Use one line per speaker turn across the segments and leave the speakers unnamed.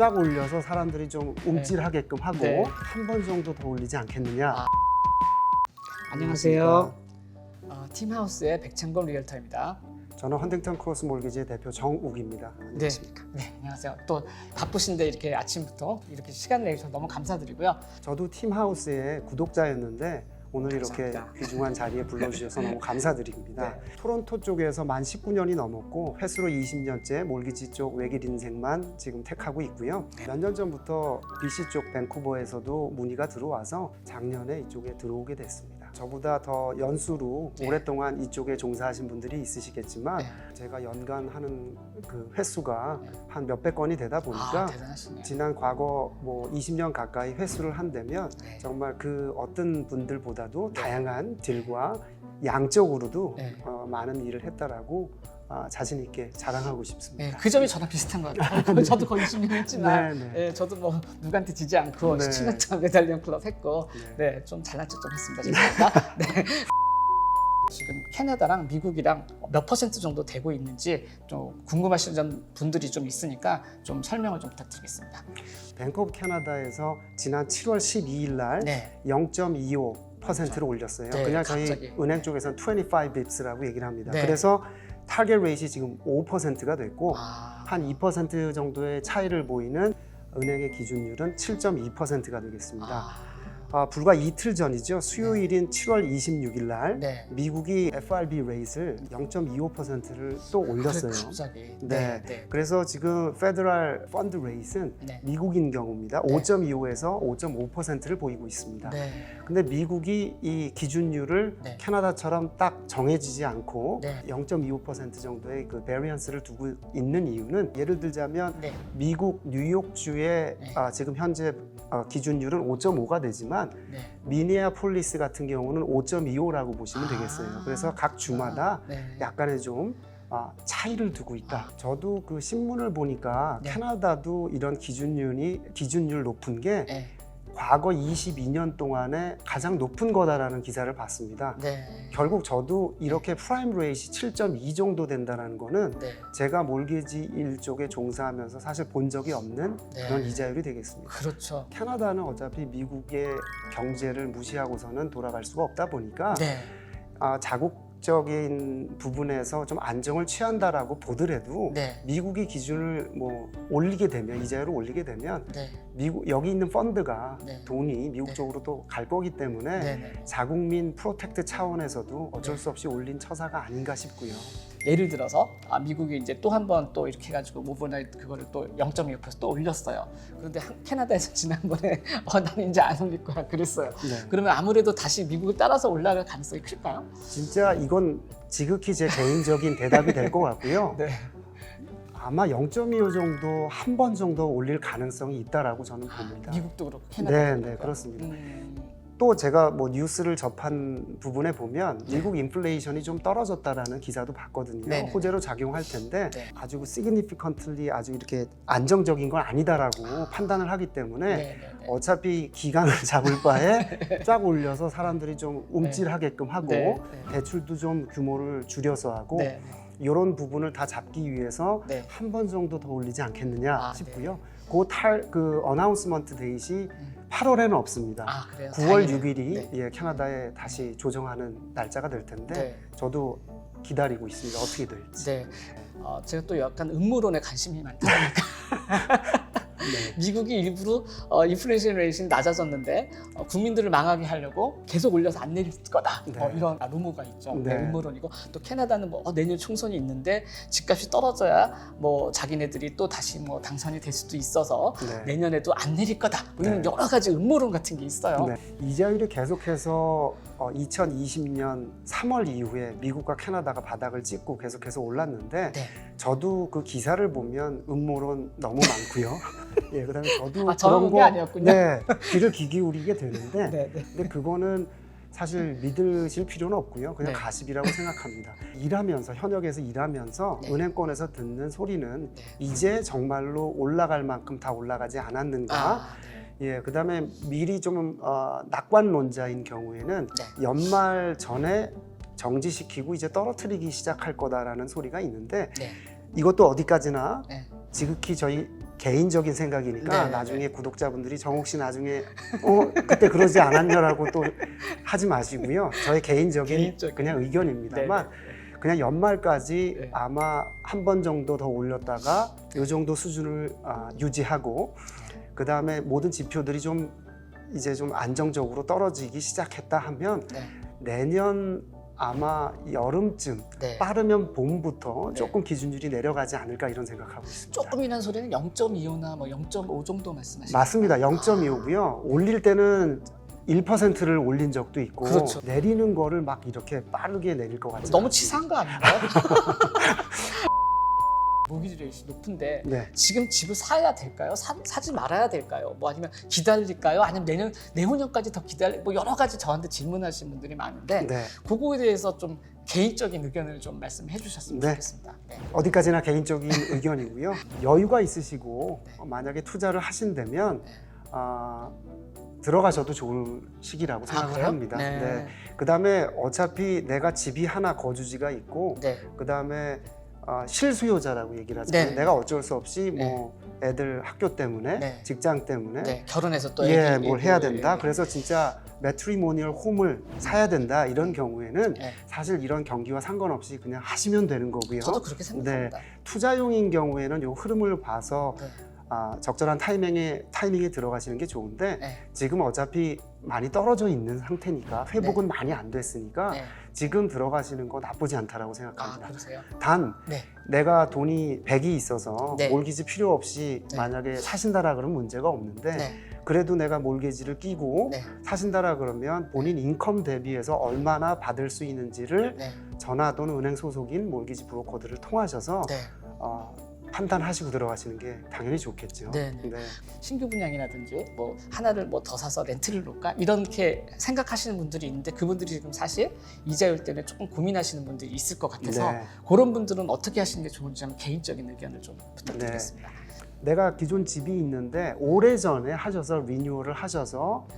쫙 올려서 사람들이 좀 움찔하게끔 하고
네.
한 번 정도 더 올리지 않겠느냐.
안녕하세요. 팀하우스의 백창건 리얼터입니다.
저는 헌팅턴 크로스 몰기지의 대표 정욱입니다. 안녕하십니까?
네, 안녕하세요. 또 바쁘신데 이렇게 아침부터 이렇게 시간 내주셔서 너무 감사드리고요.
저도 팀하우스의 구독자였는데 오늘
감사합니다.
이렇게 귀중한 자리에 불러주셔서 너무 감사드립니다.
네.
토론토 쪽에서 만 19년이 넘었고 횟수로 20년째 몰기지 쪽 외길 인생만 지금 택하고 있고요. 몇 년 전부터 BC 쪽 밴쿠버에서도 문의가 들어와서 작년에 이쪽에 들어오게 됐습니다. 저보다 더 연수로
네.
오랫동안 이쪽에 종사하신 분들이 있으시겠지만
네.
제가 연간 하는 그 횟수가
네.
한 몇백 건이 되다 보니까
대단하시네요.
지난 과거 뭐 20년 가까이 횟수를 한다면
네.
정말 그 어떤 분들보다도 다양한 딜과 양적으로도
네.
많은 일을 했다라고 자신 있게 자랑하고 싶습니다.
네, 그 점이 저랑 비슷한 것 같아요. 저도 거의 20년 했지만
네, 네.
네, 저도 뭐 누구한테 지지 않고
네.
17년차 메달리언 클럽 했고 네, 좀 잘난 척 좀 했습니다. 죄송합니다. 네. 지금 캐나다랑 미국이랑 몇 퍼센트 정도 되고 있는지 좀 궁금하신 분들이 좀 있으니까 좀 설명을 좀 부탁드리겠습니다.
뱅크 오브 캐나다에서 지난 7월 12일 날
네.
0.25%를 올렸어요.
네,
그냥 저희
갑자기.
은행 쪽에서는 25bps라고 얘기를 합니다.
네.
그래서 타겟 레이트이 지금 5%가 됐고
아,
한 2% 정도의 차이를 보이는 은행의 기준율은 7.2%가 되겠습니다. 불과 이틀 전이죠. 수요일인 7월 26일 날
네.
미국이 FRB 레이트를 0.25%를 또 올렸어요.
갑자기.
네.
네.
그래서 지금 페더럴 펀드 레이트는
네.
미국인 경우입니다.
네.
5.25에서 5.5%를 보이고 있습니다.
네.
근데 미국이 이 기준율을
네.
캐나다처럼 딱 정해지지 않고
네.
0.25% 정도의 그 베리언스를 두고 있는 이유는 예를 들자면
네.
미국 뉴욕주의
네.
지금 현재 기준율은 5.5가 되지만
네.
미니애폴리스 같은 경우는 5.25라고 보시면 되겠어요. 그래서 각 주마다
네.
약간의 좀 차이를 두고 있다. 저도 그 신문을 보니까
네.
캐나다도 이런 기준율 높은 게
네.
과거 22년 동안에 가장 높은 거다라는 기사를 봤습니다.
네.
결국 저도 이렇게 프라임 레이트 7.2 정도 된다는 거는
네.
제가 몰기지 일 쪽에 종사하면서 사실 본 적이 없는
네.
그런 이자율이 되겠습니다.
그렇죠.
캐나다는 어차피 미국의 경제를 무시하고서는 돌아갈 수가 없다 보니까
네.
자국적인 부분에서 좀 안정을 취한다라고 보더라도
네.
미국이 기준을 뭐 올리게 되면 이자율을 올리게 되면
네.
미국 여기 있는 펀드가
네.
돈이 미국
네.
쪽으로 또 갈 거기 때문에
네. 네.
자국민 프로텍트 차원에서도 어쩔
네.
수 없이 올린 처사가 아닌가 싶고요.
예를 들어서 미국이 이제 또 한 번 또 이렇게 해가지고 오버나이트 그거를 또 0.2% 또 올렸어요. 그런데 캐나다에서 지난번에 나는 이제 안 올릴 거야 그랬어요.
네.
그러면 아무래도 다시 미국을 따라서 올라갈 가능성이 클까요?
진짜 이건 지극히 제 개인적인 대답이 될 것 같고요.
네.
아마 0.25 정도 한 번 정도 올릴 가능성이 있다라고 저는 봅니다.
미국도 그렇고 캐나다도
네,
그렇고.
네, 그렇습니다. 또 제가 뭐 뉴스를 접한 부분에 보면 미국 인플레이션이 좀 떨어졌다라는 기사도 봤거든요.
네네.
호재로 작용할 텐데
네.
아주 significantly 아주 이렇게 안정적인 건 아니다라고 판단을 하기 때문에
네.
어차피 기간을 잡을 바에 쫙 올려서 사람들이 좀 움찔하게끔 하고
네.
대출도 좀 규모를 줄여서 하고
네.
이런 부분을 다 잡기 위해서
네.
한 번 정도 더 올리지 않겠느냐 싶고요.
네.
그 어나운스먼트 데이시 8월에는 없습니다.
그래요?
9월
다행이네요.
6일이
네.
캐나다에 다시 조정하는 날짜가 될 텐데
네.
저도 기다리고 있습니다. 어떻게 될지.
네. 제가 또 약간 음모론에 관심이 많다 보니까
네.
미국이 일부러 인플레이션 레이트가 낮아졌는데 국민들을 망하게 하려고 계속 올려서 안 내릴 거다.
네.
이런 루머가 있죠.
네.
음모론이고 또 캐나다는 내년 총선이 있는데 집값이 떨어져야 자기네들이 또 다시 당선이 될 수도 있어서
네.
내년에도 안 내릴 거다. 이런
네.
여러 가지 음모론 같은 게 있어요.
네. 이자율이 계속해서 2020년 3월 이후에 미국과 캐나다가 바닥을 찍고 계속해서 올랐는데
네.
저도 그 기사를 보면 음모론 너무 많고요. 예, 그다음에 저도
저런 게 아니었군요.
네, 귀를 귀 기울이게 되는데
네.
근데 그거는 사실 믿으실 필요는 없고요. 그냥
네.
가십이라고 생각합니다. 일하면서 현역에서 일하면서
네.
은행권에서 듣는 소리는
네.
이제 정말로 올라갈 만큼 다 올라가지 않았는가.
네.
예, 그다음에 미리 좀 낙관론자인 경우에는
네.
연말 전에 정지시키고 이제 떨어뜨리기 시작할 거다라는 소리가 있는데
네.
이것도 어디까지나
네.
지극히 저희 개인적인 생각이니까
네,
나중에
네.
구독자분들이 정옥 씨 나중에 그때 그러지 않았냐라고 또 하지 마시고요. 저의 개인적인 그냥 의견입니다만 그냥 연말까지
네.
아마 한 번 정도 더 올렸다가 이 정도 수준을 유지하고 그 다음에 모든 지표들이 좀 이제 좀 안정적으로 떨어지기 시작했다 하면
네.
내년 아마 여름쯤
네.
빠르면 봄부터
네.
조금 기준율이 내려가지 않을까 이런 생각하고 있습니다.
조금이라는 소리는 0.25나 뭐 0.5 정도 말씀하시는
맞습니다. 0.25고요. 올릴 때는 1%를 올린 적도 있고
그렇죠.
내리는 거를 막 이렇게 빠르게 내릴 것 같아요.
너무 치사한 거 아닌가요? 모기지 레이시 높은데
네.
지금 집을 사야 될까요? 사지 말아야 될까요? 뭐 아니면 기다릴까요? 아니면 내후년까지 더 뭐 여러 가지 저한테 질문하시는 분들이 많은데
네.
그거에 대해서 좀 개인적인 의견을 좀 말씀해 주셨으면
네.
좋겠습니다. 네.
어디까지나 개인적인 의견이고요. 여유가 있으시고 만약에 투자를 하신다면 들어가셔도 좋은 시기라고 생각을
그래요?
합니다.
네.
네. 그다음에 어차피 내가 집이 하나 거주지가 있고
네.
그다음에 실수요자라고 얘기를 하잖아요.
네.
내가 어쩔 수 없이 뭐 애들 학교 때문에
네.
직장 때문에
네. 결혼해서 또
뭘 해야 된다. 그래서 진짜 매트리모니얼 홈을 사야 된다. 이런 경우에는
네.
사실 이런 경기와 상관없이 그냥 하시면 되는 거고요.
저도 그렇게 생각합니다.
투자용인 경우에는 요 흐름을 봐서
네.
적절한 타이밍에 들어가시는 게 좋은데
네.
지금 어차피 많이 떨어져 있는 상태니까 회복은 많이 안 됐으니까
네.
지금 들어가시는 거 나쁘지 않다라고 생각합니다.
그러세요?
단
네.
내가 돈이 100이 있어서
네.
몰기지 필요 없이
네.
만약에 사신다라 그러면 문제가 없는데
네.
그래도 내가 몰기지를 끼고
네.
사신다라 그러면 본인 인컴 대비해서 얼마나 받을 수 있는지를
네.
전화 또는 은행 소속인 몰기지 브로커들을 통하셔서
네.
판단하시고 들어가시는 게 당연히 좋겠죠.
네. 신규 분양이라든지 뭐 하나를 뭐 더 사서 렌트를 놓을까 이렇게 생각하시는 분들이 있는데 그분들이 지금 사실 이자율 때문에 조금 고민하시는 분들이 있을 것 같아서
네.
그런 분들은 어떻게 하시는 게 좋은지 한번 개인적인 의견을 좀 부탁드리겠습니다.
내가 기존 집이 있는데 오래전에 하셔서 리뉴얼을 하셔서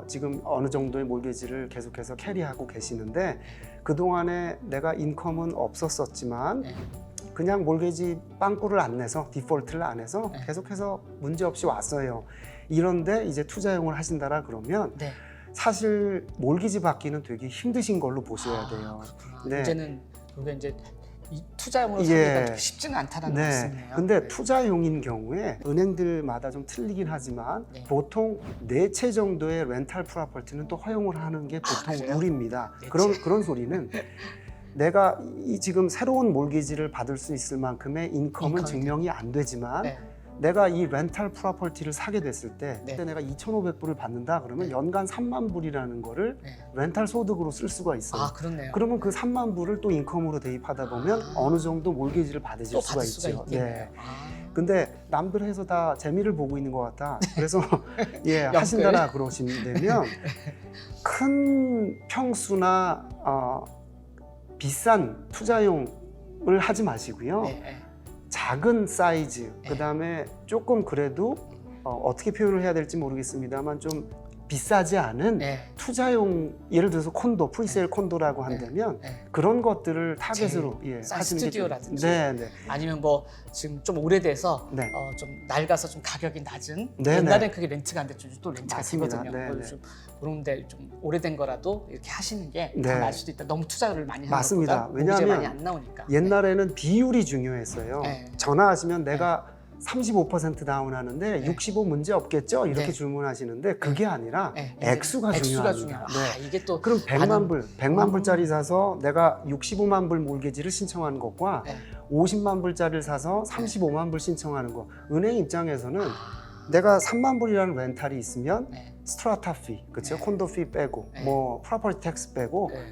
지금 어느 정도의 몰개지를 계속해서 캐리하고 계시는데 그동안에 내가 인컴은 없었었지만
네.
그냥 몰개지 빵꾸를 안 내서 디폴트를 안 해서
네.
계속해서 문제없이 왔어요. 이런데 이제 투자용을 하신다라 그러면
네.
사실 몰기지 받기는 되게 힘드신 걸로 보셔야 돼요.
그렇구나.
네.
이제는 그게 이제 이 투자용으로
예.
사기가 쉽지는 않다는 말씀이네요.
근데
네.
투자용인 경우에 은행들마다 좀 틀리긴 하지만
네.
보통 4채 정도의 렌탈 프로퍼티는 또 허용을 하는 게 보통
그래요?
룰입니다.
네
그런 소리는 내가 이 지금 새로운 몰기지를 받을 수 있을 만큼의 인컴은
인컴이
증명이 안 되지만
네.
내가 이 렌탈 프로퍼티를 사게 됐을 때
네.
그때 내가 2,500불을 받는다 그러면
네.
연간 3만 불이라는 거를
네.
렌탈 소득으로 쓸 수가 있어요.
그렇네요.
그러면 그 3만 불을 또 인컴으로 대입하다 보면 어느 정도 몰기지를 받으실
또
수가
받을 수가
있죠.
있겠네요.
근데 남들 해서 다 재미를 보고 있는 것 같다. 그래서
영끌.
하신다라 그러시면 큰 평수나 비싼 투자용을 하지 마시고요.
네.
작은 사이즈, 그다음에 조금 그래도 어떻게 표현을 해야 될지 모르겠습니다만 좀 비싸지 않은
네.
투자용, 예를 들어서 콘도, 프리세일 콘도라고 한다면
네.
그런 것들을 타겟으로
싼
하시는 게
스튜디오라든지.
네.
아니면 뭐 지금 좀 오래돼서
네.
좀 낡아서 좀 가격이 낮은
네,
옛날엔 그게 렌트가 안 됐죠. 또 렌트가
맞습니다.
되거든요.
네,
그걸
네.
좀 그런데 좀 오래된 거라도 이렇게 하시는 게 더
네.
나을 수도 있다. 너무 투자를 많이 하는
맞습니다.
것보다 모기지가
왜냐하면
많이 안 나오니까.
옛날에는 비율이 중요했어요.
네.
전화하시면 내가 35% 다운하는데
네.
65 문제 없겠죠? 이렇게
네.
질문하시는데 그게 아니라
네.
액수가 중요합니다.
중요해요.
네.
이게 또
그럼 100만
많은-
불, 100만 불짜리 사서 내가 65만 불 몰개지를 신청하는 것과
네.
50만 불짜리를 사서 35만 불 신청하는 거. 은행 입장에서는 내가 3만 불이라는 렌탈이 있으면
네.
스트라타 피, 그렇죠?
네.
콘도 피 빼고
네.
뭐 프로퍼티 텍스 빼고
네.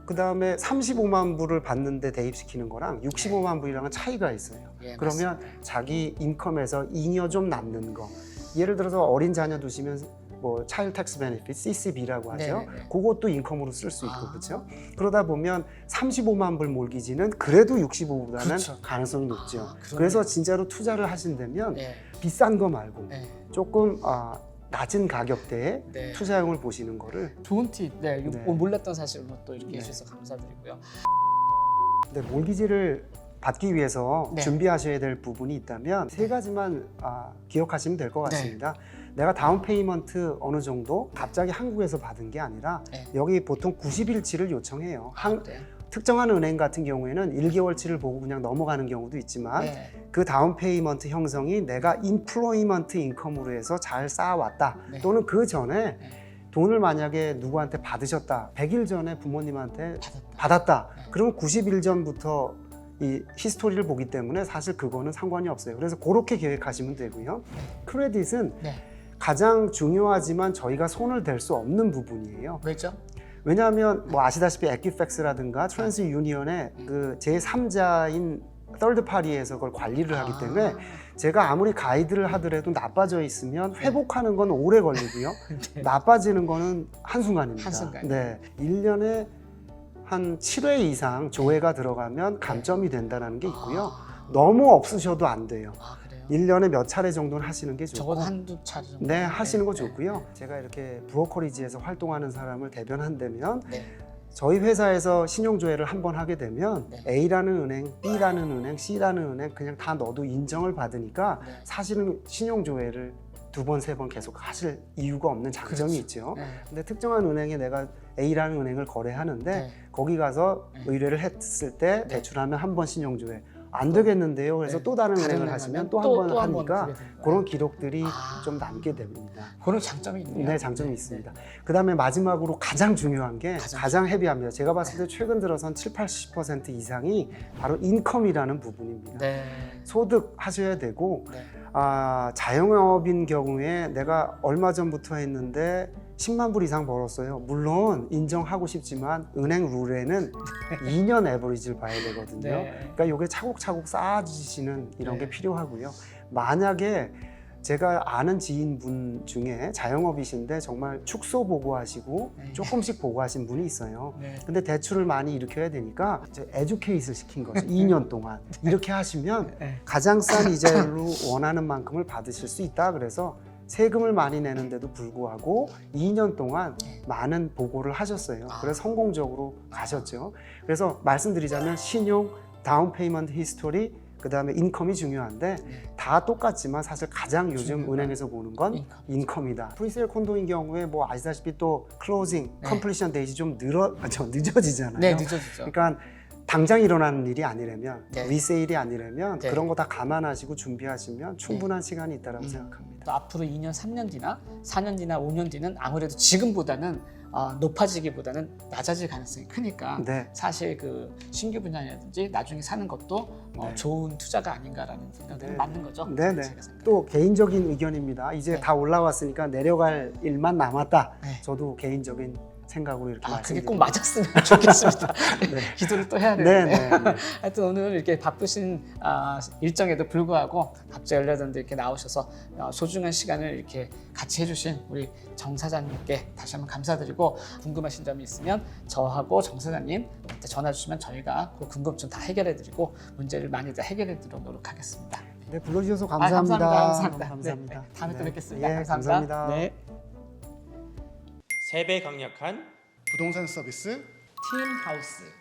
그다음에 35만 불을 받는데 대입시키는 거랑 65만 불이랑은 차이가 있어요.
예,
그러면
맞습니다.
자기 인컴에서 잉여 좀 남는 거. 예를 들어서 어린 자녀 두시면 뭐 차일드 텍스 베네핏 CCB라고 하죠.
네네네.
그것도 인컴으로 쓸 수 있고
아.
그렇죠. 그러다 보면 35만 불 몰기지는 그래도 65보다는
그렇죠.
가능성이 높죠.
그러네요.
그래서 진짜로 투자를 하신다면
네.
비싼 거 말고
네.
조금 낮은 가격대에
네.
투자용을 보시는 거를.
좋은 팁. 네. 이거
네.
몰랐던 사실로 또 이렇게
네.
해주셔서 감사드리고요.
근데 몰기지를 받기 위해서
네.
준비하셔야 될 부분이 있다면 세 가지만 기억하시면 될 것 같습니다. 내가 다운 페이먼트 어느 정도 갑자기 한국에서 받은 게 아니라
네.
여기 보통 90일치를 요청해요.
네.
특정한 은행 같은 경우에는 1개월치를 보고 그냥 넘어가는 경우도 있지만
네.
그 다운 페이먼트 형성이 내가 인플로이먼트 인컴으로 해서 잘 쌓아왔다.
네.
또는 그 전에
네.
돈을 만약에 누구한테 받으셨다. 100일 전에 부모님한테
받았다.
받았다.
네.
그럼 90일 전부터 이 히스토리를 보기 때문에 사실 그거는 상관이 없어요. 그래서 그렇게 계획하시면 되고요. 크레딧은
네.
가장 중요하지만 저희가 손을 댈 수 없는 부분이에요.
왜죠?
왜냐하면 뭐 아시다시피 에퀴팩스라든가 트랜스 유니언의 그 제3자인 third party에서 그걸 관리를 하기 때문에 제가 아무리 가이드를 하더라도 나빠져 있으면 회복하는 건 오래 걸리고요.
네.
나빠지는 거는 한순간입니다.
한순간.
네. 1년에 한 7회 이상 조회가 들어가면 감점이 된다는 게 있고요. 너무 없으셔도 안 돼요.
그래요?
1년에 몇 차례 정도는 하시는 게 좋고.
적어도 한두 차례 정도.
네, 하시는 거 좋고요. 제가 이렇게 브로커리지에서 활동하는 사람을 대변한다면
네.
저희 회사에서 신용조회를 한 번 하게 되면
네.
A라는 은행, B라는 은행, C라는 은행 그냥 다 넣어도 인정을 받으니까
네.
사실은 신용조회를 두 번, 세 번 계속 하실 이유가 없는 장점이
그렇죠.
있죠.
네.
근데 특정한 은행에 내가 A라는 은행을 거래하는데
네.
거기 가서
네.
의뢰를 했을 때
네.
대출하면 한 번 신용조회 안 되겠는데요. 그래서
네.
또 다른
다른
은행을
은행
하시면
하면
또 한 번
또
하니까
그게 되는 거예요.
그런 기록들이
아.
좀 남게 됩니다.
그런 장점이 있네요.
네, 장점이
네.
있습니다. 그다음에 마지막으로 가장 중요한 게
가장
가장 헤비합니다. 제가 봤을 때 최근 들어선 70-80% 이상이 바로 인컴이라는 부분입니다.
네.
소득 하셔야 되고
네.
자영업인 경우에 내가 얼마 전부터 했는데 10만 불 이상 벌었어요. 물론 인정하고 싶지만 은행 룰에는 2년 에버리지를 봐야 되거든요.
네.
그러니까 이게 차곡차곡 쌓아지시는 이런
네.
게 필요하고요. 만약에 제가 아는 지인분 중에 자영업이신데 정말 축소 보고하시고
네.
조금씩 보고하신 분이 있어요.
네.
근데 대출을 많이 일으켜야 되니까 이제 에듀케이트를 시킨 거죠. 2년 동안. 이렇게 하시면
네.
가장 싼 이자율로 원하는 만큼을 받으실 수 있다. 그래서 세금을 많이 내는데도 불구하고 2년 동안 많은 보고를 하셨어요. 그래서 성공적으로 가셨죠. 그래서 말씀드리자면 신용, 다운 페이먼트 히스토리, 그 다음에 인컴이 중요한데 다 똑같지만 사실 가장 요즘
중요한
은행에서 보는 건 인컴이다. 프리세일 콘도인 경우에 뭐 아시다시피 또 클로징,
네.
컴플리션 데이지 좀 늦어지잖아요.
네, 늦어지죠.
그러니까 당장 일어나는 일이 아니라면
네.
리세일이 아니라면
네.
그런 거 다 감안하시고 준비하시면 충분한 시간이 있다고 생각합니다.
또 앞으로 2년, 3년 뒤나 4년 뒤나 5년 뒤는 아무래도 지금보다는 높아지기보다는 낮아질 가능성이 크니까
네.
사실 그 신규 분야라든지 나중에 사는 것도
네.
좋은 투자가 아닌가라는 생각이
네.
맞는 거죠.
네네.
제가 생각해요.
또 개인적인 의견입니다. 이제
네.
다 올라왔으니까 내려갈 일만 남았다.
네.
저도 개인적인 생각으로 이렇게
그게 꼭
말씀드립니다.
맞았으면 좋겠습니다.
네.
기도를 또 해야 되는데.
네네.
하여튼 오늘 이렇게 바쁘신 일정에도 불구하고 갑자기 연락드는데 이렇게 나오셔서 소중한 시간을 이렇게 같이 해주신 우리 정 사장님께 다시 한번 감사드리고 궁금하신 점이 있으면 저하고 정 사장님한테 전화 주시면 저희가 그 궁금증 다 해결해드리고 문제를 많이 다 해결해드리도록 노력하겠습니다.
네, 불러주셔서 감사합니다.
감사합니다.
감사합니다.
네, 다음에 또
네.
뵙겠습니다.
예,
감사합니다.
감사합니다.
네.
3배 강력한
부동산 서비스
팀하우스.